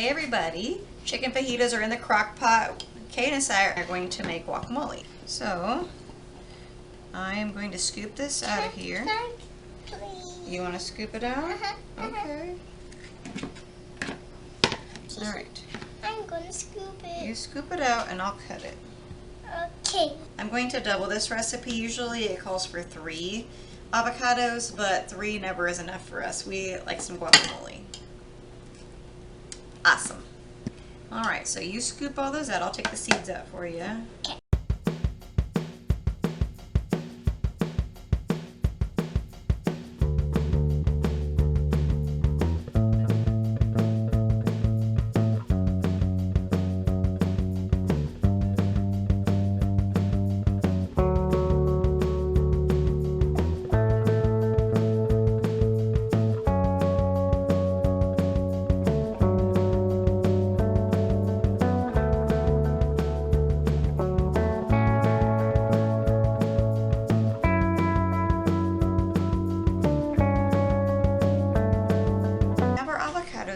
Hey everybody, chicken fajitas are in the crock pot. Kate and I are going to make guacamole. So, I am going to scoop this out of here. You want to scoop it out? Okay. Alright. I'm going to scoop it. You scoop it out and I'll cut it. Okay. I'm going to double this recipe. Usually it calls for 3 avocados, but 3 never is enough for us. We like some guacamole. Awesome. Alright, so you scoop all those out. I'll take the seeds out for you. Okay.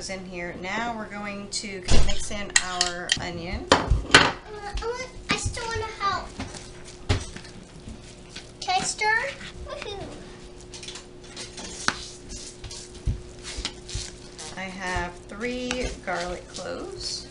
In here. Now we're going to mix in our onion. I still want to help. Can I stir? I have 3 garlic cloves.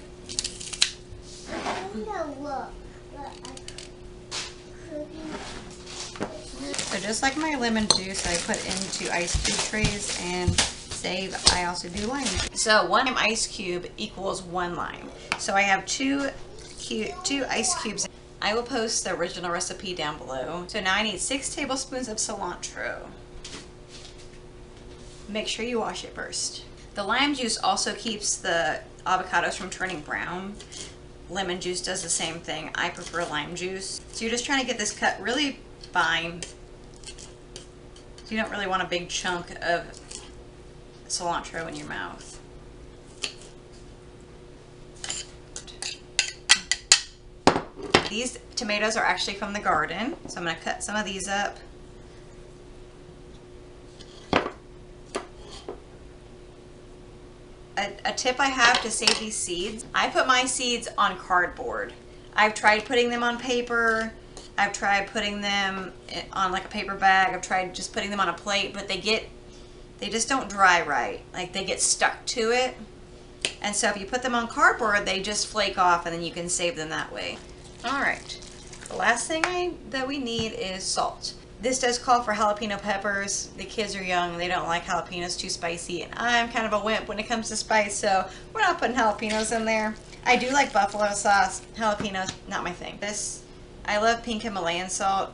So just like my lemon juice, I put into ice cube trays and save. I also do lime. So 1 ice cube equals 1 lime. So I have 2 ice cubes. I will post the original recipe down below. So now I need 6 tablespoons of cilantro. Make sure you wash it first. The lime juice also keeps the avocados from turning brown. Lemon juice does the same thing. I prefer lime juice. So you're just trying to get this cut really fine. You don't really want a big chunk of cilantro in your mouth. These tomatoes are actually from the garden, so I'm going to cut some of these up. A tip I have to save these seeds, I put my seeds on cardboard. I've tried putting them on paper, I've tried putting them on like a paper bag, I've tried just putting them on a plate, but they just don't dry right. Like they get stuck to it. And so if you put them on cardboard, they just flake off and then you can save them that way. Alright, the last thing that we need is salt. This does call for jalapeno peppers. The kids are young, they don't like jalapenos too spicy, and I'm kind of a wimp when it comes to spice, so we're not putting jalapenos in there. I do like buffalo sauce. Jalapenos, not my thing. I love pink Himalayan salt.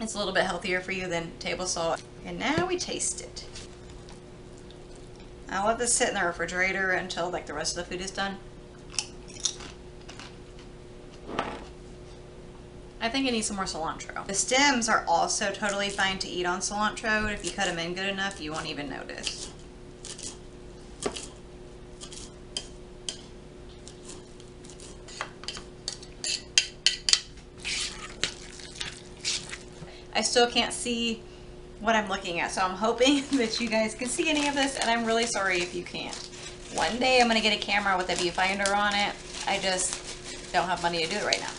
It's a little bit healthier for you than table salt. And now we taste it. I'll let this sit in the refrigerator until like the rest of the food is done. I think it needs some more cilantro. The stems are also totally fine to eat on cilantro. If you cut them in good enough, you won't even notice. I still can't see what I'm looking at, so I'm hoping that you guys can see any of this, and I'm really sorry if you can't. One day I'm going to get a camera with a viewfinder on it. I just don't have money to do it right now.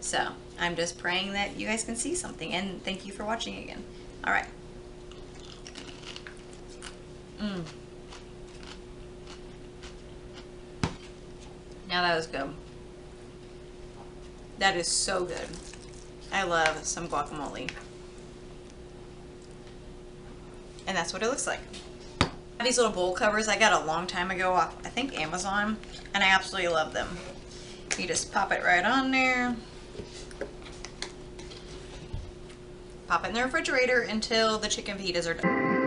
So I'm just praying that you guys can see something, and thank you for watching again. All right. Now that was good. That is so good. I love some guacamole. And that's what it looks like. These little bowl covers I got a long time ago off, I think, Amazon, and I absolutely love them. You just pop it right on there. Pop it in the refrigerator until the chicken fajitas are done.